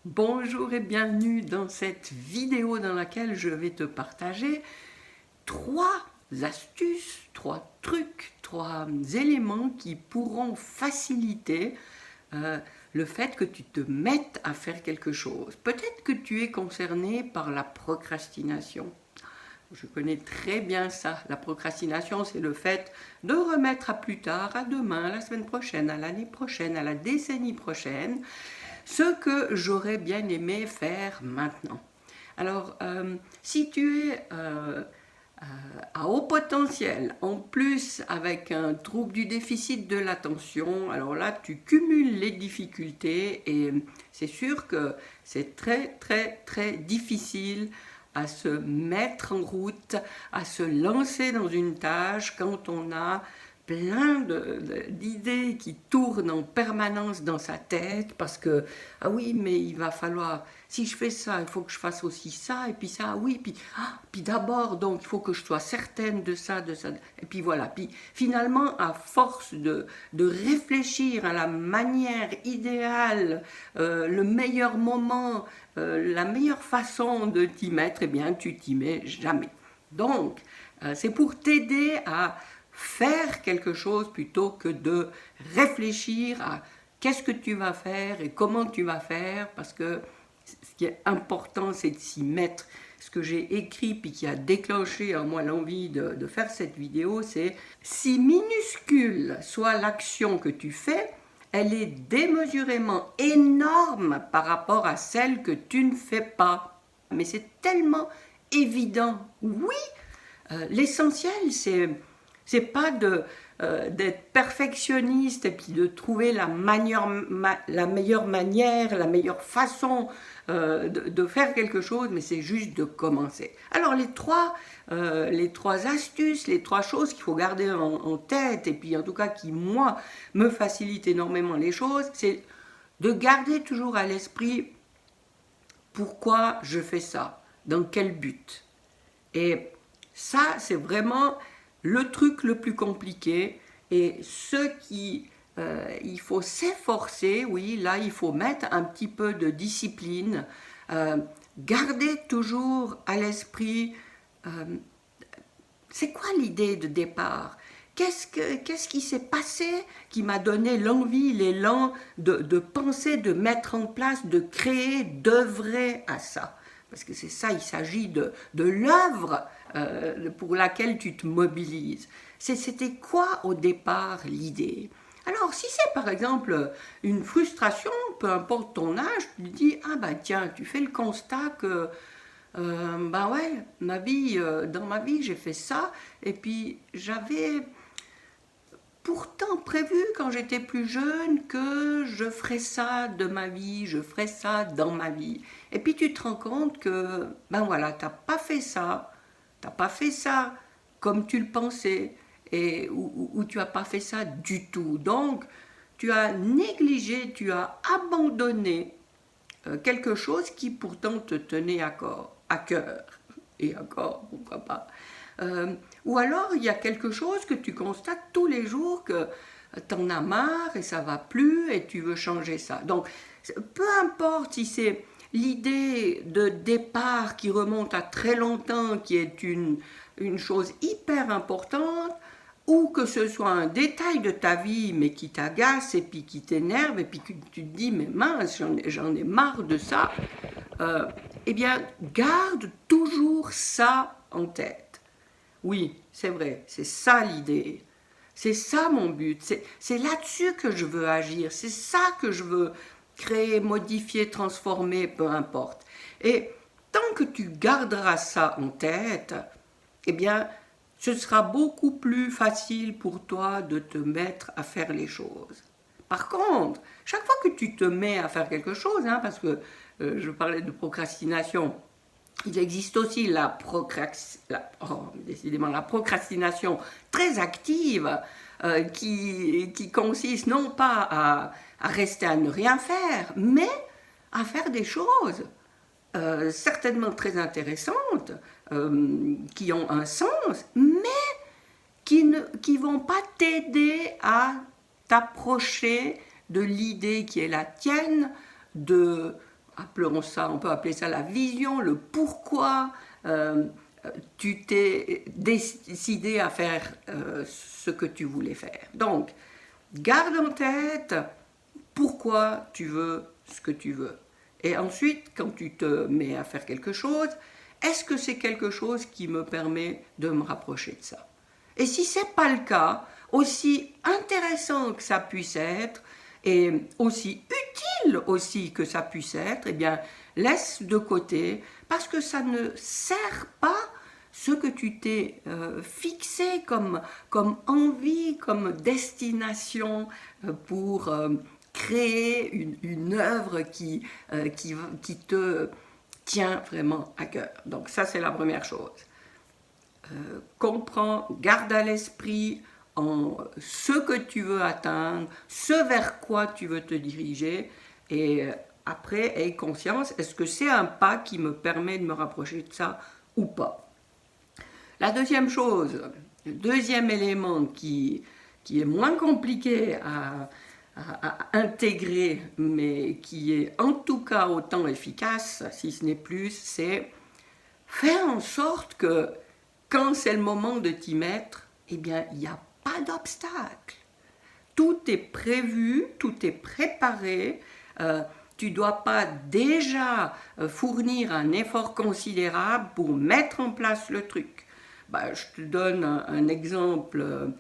Bonjour et bienvenue dans cette vidéo dans laquelle je vais te partager 3 astuces, 3 trucs, 3 éléments qui pourront faciliter le fait que tu te mettes à faire quelque chose. Peut-être que tu es concerné par la procrastination. Je connais très bien ça. La procrastination, c'est le fait de remettre à plus tard, à demain, à la semaine prochaine, à l'année prochaine, à la décennie prochaine, ce que j'aurais bien aimé faire maintenant. Alors, si tu es à haut potentiel, en plus avec un trouble du déficit de l'attention, alors là, tu cumules les difficultés et c'est sûr que c'est très, très, très difficile à se mettre en route, à se lancer dans une tâche quand on a plein d'idées qui tournent en permanence dans sa tête parce que, ah oui, mais il va falloir, si je fais ça, il faut que je fasse aussi ça, et puis ça, ah oui, puis d'abord, donc il faut que je sois certaine de ça, et puis voilà. Puis finalement, à force de réfléchir à la manière idéale, le meilleur moment, la meilleure façon de t'y mettre, eh bien, tu t'y mets jamais. Donc, c'est pour t'aider à faire quelque chose plutôt que de réfléchir à qu'est-ce que tu vas faire et comment tu vas faire, parce que ce qui est important, c'est de s'y mettre. Ce que j'ai écrit puis qui a déclenché en moi l'envie de faire cette vidéo, c'est si minuscule soit l'action que tu fais, elle est démesurément énorme par rapport à celle que tu ne fais pas. Mais c'est tellement évident. Oui, l'essentiel, c'est pas d'être perfectionniste et puis de trouver la meilleure manière, la meilleure façon de faire quelque chose, mais c'est juste de commencer. Alors les trois astuces, les 3 choses qu'il faut garder en tête, et puis en tout cas qui, moi, me facilitent énormément les choses, c'est de garder toujours à l'esprit pourquoi je fais ça, dans quel but. Et ça, c'est vraiment le truc le plus compliqué. Et il faut s'efforcer, oui, là, il faut mettre un petit peu de discipline, garder toujours à l'esprit, euh, c'est quoi l'idée de départ? Qu'est-ce qui s'est passé qui m'a donné l'envie, l'élan de penser, de mettre en place, de créer, d'œuvrer à ça? Parce que c'est ça, il s'agit de l'œuvre pour laquelle tu te mobilises. C'était quoi au départ l'idée? Alors, si c'est par exemple une frustration, peu importe ton âge, tu te dis, ah bah tiens, tu fais le constat que bah ouais, dans ma vie, j'ai fait ça, et puis j'avais pourtant prévu quand j'étais plus jeune que je ferais ça de ma vie, je ferais ça dans ma vie. Et puis tu te rends compte que, ben voilà, t'as pas fait ça comme tu le pensais, ou tu as pas fait ça du tout. Donc, tu as négligé, tu as abandonné quelque chose qui pourtant te tenait à cœur, et encore, pourquoi pas. Ou alors il y a quelque chose que tu constates tous les jours que t'en as marre et ça va plus et tu veux changer ça. Donc, peu importe si c'est l'idée de départ qui remonte à très longtemps, qui est une chose hyper importante, ou que ce soit un détail de ta vie, mais qui t'agace et puis qui t'énerve, et puis que tu te dis, mais mince, j'en ai marre de ça, eh bien, garde toujours ça en tête. Oui, c'est vrai, c'est ça l'idée. C'est ça mon but. C'est là-dessus que je veux agir. C'est ça que je veux créer, modifier, transformer, peu importe. Et tant que tu garderas ça en tête, eh bien, ce sera beaucoup plus facile pour toi de te mettre à faire les choses. Par contre, chaque fois que tu te mets à faire quelque chose, hein, parce que je parlais de procrastination, il existe aussi décidément, la procrastination très active qui consiste non pas à rester à ne rien faire, mais à faire des choses certainement très intéressantes, qui ont un sens, mais qui vont pas t'aider à t'approcher de l'idée qui est la tienne de appelons ça, on peut appeler ça la vision, le pourquoi tu t'es décidé à faire ce que tu voulais faire. Donc, garde en tête pourquoi tu veux ce que tu veux. Et ensuite, quand tu te mets à faire quelque chose, est-ce que c'est quelque chose qui me permet de me rapprocher de ça? Et si ce n'est pas le cas, aussi intéressant que ça puisse être, et aussi utile aussi que ça puisse être, eh bien, laisse de côté, parce que ça ne sert pas ce que tu t'es fixé comme envie, comme destination pour créer une œuvre qui te tient vraiment à cœur. Donc ça, c'est la première chose. Comprends, garde à l'esprit ce que tu veux atteindre, ce vers quoi tu veux te diriger, et après, aie conscience, est-ce que c'est un pas qui me permet de me rapprocher de ça ou pas? La deuxième chose, le deuxième élément qui est moins compliqué à intégrer, mais qui est en tout cas autant efficace, si ce n'est plus, c'est faire en sorte que quand c'est le moment de t'y mettre, eh bien, il n'y a pas d'obstacle. Tout est prévu, tout est préparé. Tu ne dois pas déjà fournir un effort considérable pour mettre en place le truc. Je te donne un exemple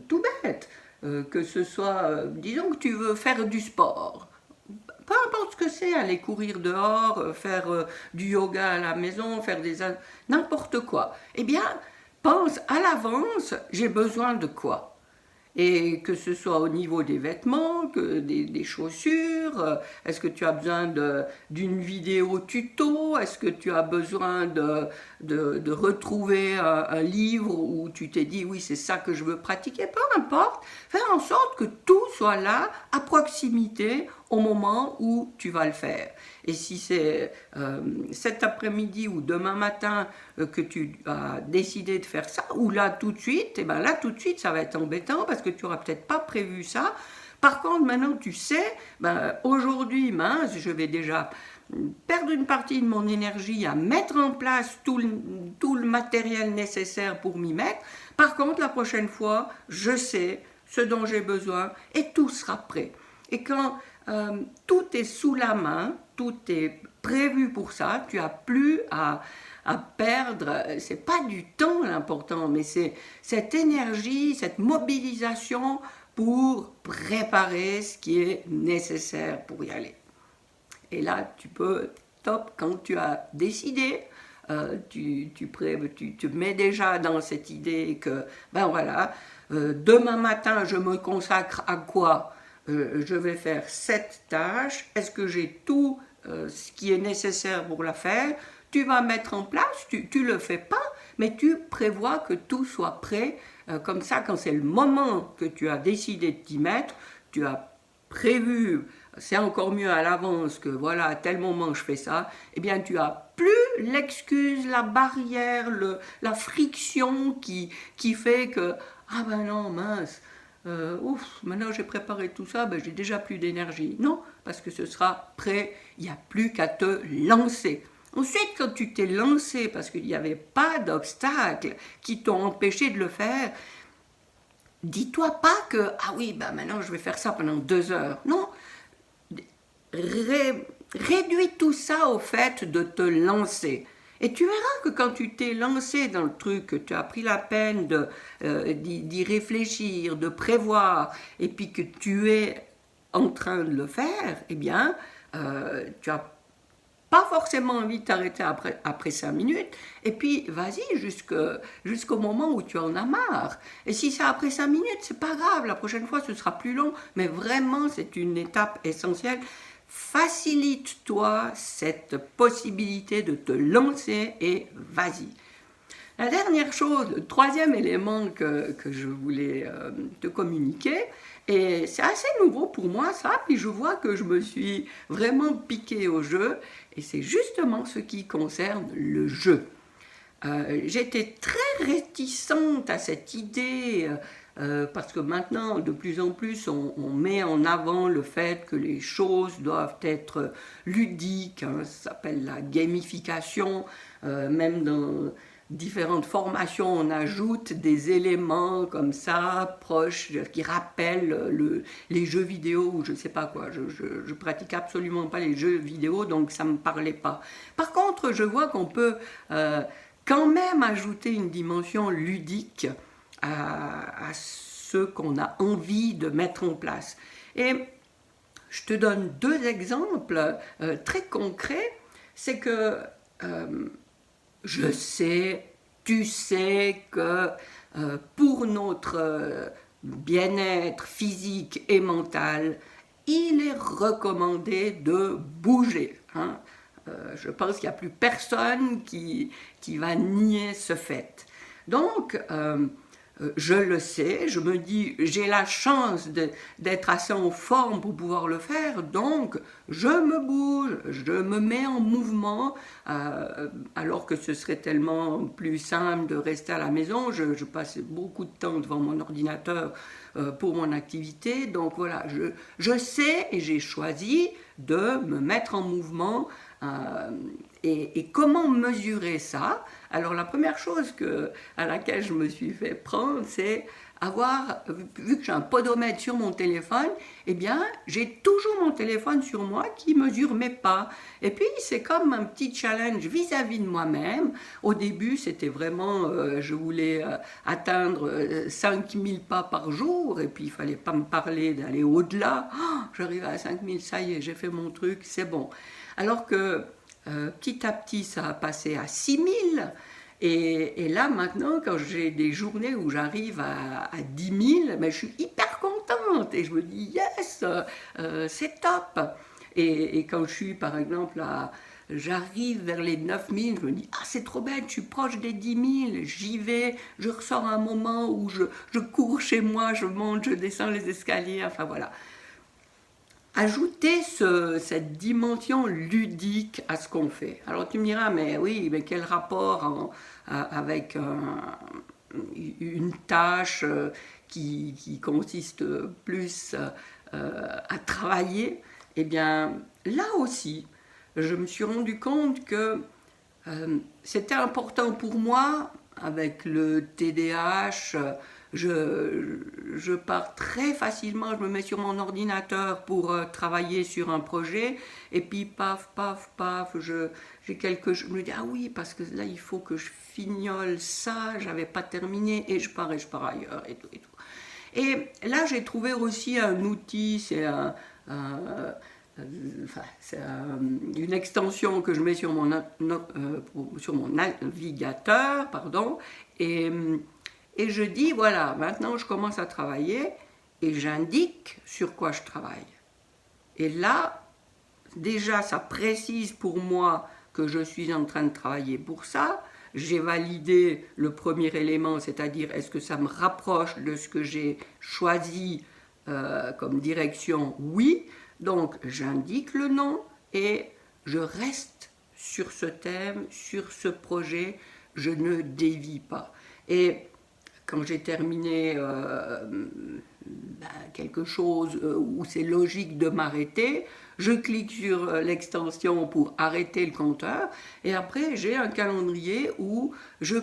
tout bête, que ce soit, disons que tu veux faire du sport. Peu importe ce que c'est, aller courir dehors, faire du yoga à la maison, faire n'importe quoi. Eh bien, pense à l'avance, j'ai besoin de quoi? Et que ce soit au niveau des vêtements, des chaussures, est-ce que tu as besoin d'une vidéo tuto? Est-ce que tu as besoin de retrouver un livre où tu t'es dit oui, c'est ça que je veux pratiquer? Peu importe, faire en sorte que tout soit là, à proximité, au moment où tu vas le faire. Et si c'est cet après-midi ou demain matin que tu as décidé de faire ça, ou là tout de suite, et bien là tout de suite ça va être embêtant parce que tu n'auras peut-être pas prévu ça. Par contre, maintenant tu sais, aujourd'hui, mince, je vais déjà perdre une partie de mon énergie à mettre en place tout le matériel nécessaire pour m'y mettre. Par contre, la prochaine fois, je sais ce dont j'ai besoin et tout sera prêt. Et quand tout est sous la main, tout est prévu pour ça, tu n'as plus à perdre, c'est pas du temps l'important, mais c'est cette énergie, cette mobilisation pour préparer ce qui est nécessaire pour y aller. Et là, tu peux, top, quand tu as décidé, tu te mets déjà dans cette idée que, demain matin, je me consacre à quoi? Je vais faire cette tâche, est-ce que j'ai tout ce qui est nécessaire pour la faire? Tu vas mettre en place, tu le fais pas, mais tu prévois que tout soit prêt, comme ça quand c'est le moment que tu as décidé de t'y mettre, tu as prévu, c'est encore mieux à l'avance que voilà, à tel moment je fais ça, eh bien tu as plus l'excuse, la barrière, la friction qui fait que, ah ben non, mince, maintenant j'ai préparé tout ça, j'ai déjà plus d'énergie. Non, parce que ce sera prêt, il n'y a plus qu'à te lancer. Ensuite, quand tu t'es lancé parce qu'il n'y avait pas d'obstacles qui t'ont empêché de le faire, dis-toi pas que, ah oui, maintenant je vais faire ça pendant 2 heures. Non, réduis tout ça au fait de te lancer. Et tu verras que quand tu t'es lancé dans le truc, que tu as pris la peine d'y réfléchir, de prévoir, et puis que tu es en train de le faire, eh bien, tu as pas forcément envie de t'arrêter après 5 minutes, et puis vas-y jusqu'au moment où tu en as marre. Et si c'est après 5 minutes, c'est pas grave, la prochaine fois ce sera plus long, mais vraiment c'est une étape essentielle. Facilite-toi cette possibilité de te lancer et vas-y. La dernière chose, le troisième élément que je voulais te communiquer, et c'est assez nouveau pour moi ça, puis je vois que je me suis vraiment piqué au jeu, et c'est justement ce qui concerne le jeu. J'étais très réticente à cette idée parce que maintenant, de plus en plus, on met en avant le fait que les choses doivent être ludiques, hein, ça s'appelle la gamification, même dans différentes formations, on ajoute des éléments comme ça, proches, qui rappellent les jeux vidéo ou je ne sais pas quoi. Je pratique absolument pas les jeux vidéo, donc ça ne me parlait pas. Par contre, je vois qu'on peut quand même ajouter une dimension ludique à ce qu'on a envie de mettre en place. Et je te donne deux exemples très concrets. C'est que je sais, tu sais que pour notre bien-être physique et mental, il est recommandé de bouger. Hein. Je pense qu'il n'y a plus personne qui va nier ce fait. Donc, je le sais, je me dis, j'ai la chance d'être assez en forme pour pouvoir le faire, donc je me bouge, je me mets en mouvement, alors que ce serait tellement plus simple de rester à la maison. Je passe beaucoup de temps devant mon ordinateur pour mon activité, donc voilà, je sais et j'ai choisi de me mettre en mouvement. Et comment mesurer ça? Alors la première chose à laquelle je me suis fait prendre, c'est avoir, vu que j'ai un podomètre sur mon téléphone, eh bien j'ai toujours mon téléphone sur moi qui mesure mes pas. Et puis c'est comme un petit challenge vis-à-vis de moi-même. Au début c'était vraiment, je voulais atteindre 5000 pas par jour, et puis il fallait pas me parler d'aller au-delà. Oh, j'arrive à 5000, ça y est, j'ai fait mon truc, c'est bon. Alors que petit à petit, ça a passé à 6000. Et là, maintenant, quand j'ai des journées où j'arrive à 10 000, ben, je suis hyper contente. Et je me dis, yes, c'est top. Et quand je suis, par exemple, j'arrive vers les 9000, je me dis, ah, c'est trop bête, je suis proche des 10 000, j'y vais, je ressors un moment où je cours chez moi, je monte, je descends les escaliers, enfin voilà. Ajouter cette dimension ludique à ce qu'on fait. Alors tu me diras, mais oui, mais quel rapport avec une tâche qui consiste plus à travailler? Eh bien, là aussi, je me suis rendu compte que c'était important pour moi, avec le TDAH, je pars très facilement, je me mets sur mon ordinateur pour travailler sur un projet, et puis paf, paf, paf, je me dis, ah oui, parce que là, il faut que je fignole ça, j'avais pas terminé, et je pars ailleurs, et tout, et tout. Et là, j'ai trouvé aussi un outil, c'est une extension que je mets sur mon navigateur, pardon, et je dis, voilà, maintenant je commence à travailler et j'indique sur quoi je travaille. Et là, déjà, ça précise pour moi que je suis en train de travailler pour ça. J'ai validé le premier élément, c'est-à-dire est-ce que ça me rapproche de ce que j'ai choisi comme direction? Oui. Donc, j'indique le nom et je reste sur ce thème, sur ce projet, je ne dévie pas. Et quand j'ai terminé quelque chose où c'est logique de m'arrêter, je clique sur l'extension pour arrêter le compteur, et après j'ai un calendrier où je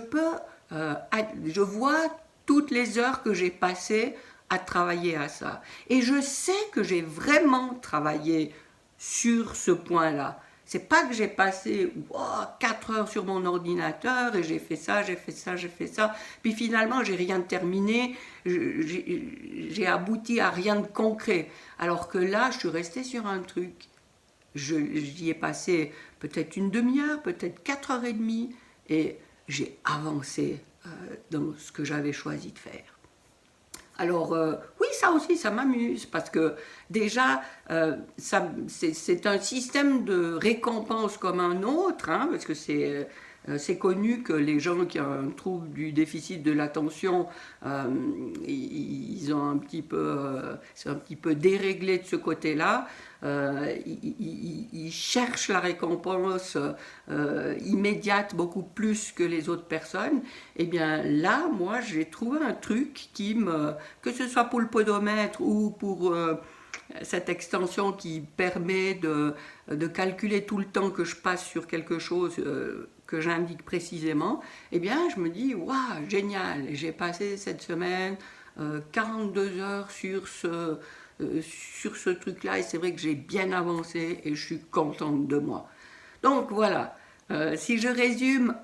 vois toutes les heures que j'ai passées à travailler à ça. Et je sais que j'ai vraiment travaillé sur ce point-là. C'est pas que j'ai passé 4 heures sur mon ordinateur et j'ai fait ça, puis finalement j'ai rien terminé, j'ai abouti à rien de concret. Alors que là, je suis restée sur un truc. J'y ai passé peut-être une demi-heure, peut-être 4h30, et j'ai avancé dans ce que j'avais choisi de faire. Alors oui, ça aussi, ça m'amuse, parce que déjà, c'est un système de récompense comme un autre, hein, parce que c'est C'est connu que les gens qui ont un trouble du déficit de l'attention, ils ont un petit peu, c'est un petit peu déréglé de ce côté-là. Ils cherchent la récompense immédiate beaucoup plus que les autres personnes. Et bien là, moi, j'ai trouvé un truc que ce soit pour le podomètre ou pour cette extension qui permet de calculer tout le temps que je passe sur quelque chose que j'indique précisément, eh bien je me dis, waouh, génial, j'ai passé cette semaine 42 heures sur ce truc-là et c'est vrai que j'ai bien avancé et je suis contente de moi. Donc voilà, si je résume,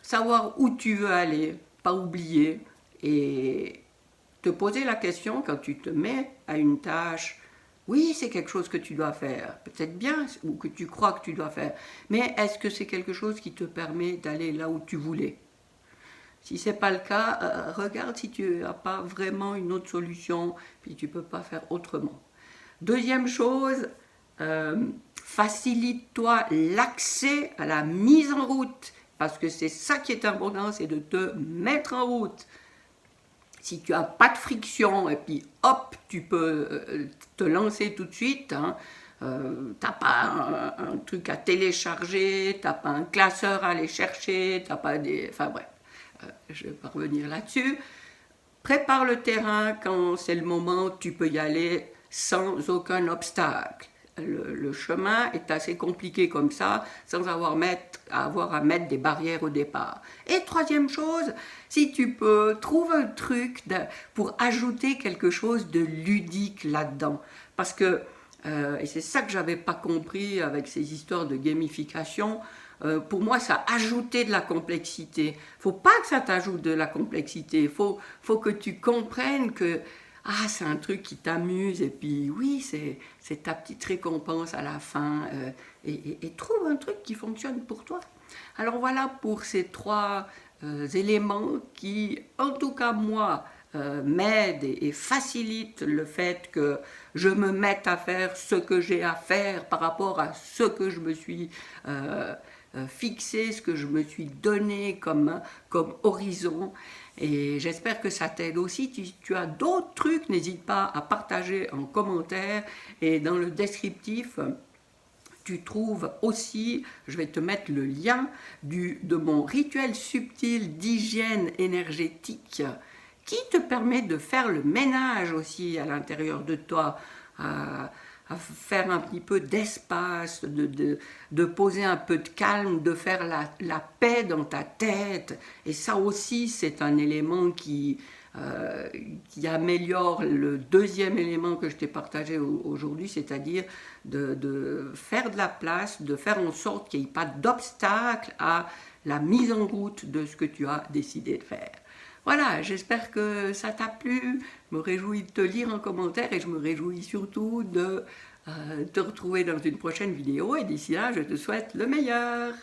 savoir où tu veux aller, pas oublier, et te poser la question quand tu te mets à une tâche. Oui, c'est quelque chose que tu dois faire, peut-être bien, ou que tu crois que tu dois faire, mais est-ce que c'est quelque chose qui te permet d'aller là où tu voulais? Si ce n'est pas le cas, regarde si tu n'as pas vraiment une autre solution, puis tu ne peux pas faire autrement. Deuxième chose, facilite-toi l'accès à la mise en route, parce que c'est ça qui est important, c'est de te mettre en route. Si tu n'as pas de friction et puis hop, tu peux te lancer tout de suite, hein, t'as pas un truc à télécharger, t'as pas un classeur à aller chercher, t'as pas des... Enfin bref, je vais pas revenir là-dessus. Prépare le terrain quand c'est le moment, tu peux y aller sans aucun obstacle. Le chemin est assez compliqué comme ça, sans avoir à mettre des barrières au départ. Et troisième chose, si tu peux, trouve un truc pour ajouter quelque chose de ludique là-dedans. Parce que, et c'est ça que j'avais pas compris avec ces histoires de gamification, pour moi, ça ajoutait de la complexité. Faut pas que ça t'ajoute de la complexité. Faut que tu comprennes que c'est un truc qui t'amuse et puis oui, c'est ta petite récompense à la fin et trouve un truc qui fonctionne pour toi. Alors voilà pour ces trois éléments qui, en tout cas moi, m'aident et facilitent le fait que je me mette à faire ce que j'ai à faire par rapport à ce que je me suis fixé, ce que je me suis donné comme horizon. Et j'espère que ça t'aide aussi. Si tu as d'autres trucs, n'hésite pas à partager en commentaire. Et dans le descriptif, tu trouves aussi, je vais te mettre le lien de mon rituel subtil d'hygiène énergétique qui te permet de faire le ménage aussi à l'intérieur de toi, à faire un petit peu d'espace, de poser un peu de calme, de faire la paix dans ta tête. Et ça aussi, c'est un élément qui améliore le deuxième élément que je t'ai partagé aujourd'hui, c'est-à-dire de faire de la place, de faire en sorte qu'il n'y ait pas d'obstacle à la mise en route de ce que tu as décidé de faire. Voilà, j'espère que ça t'a plu. Je me réjouis de te lire en commentaire et je me réjouis surtout de te retrouver dans une prochaine vidéo. Et d'ici là, je te souhaite le meilleur.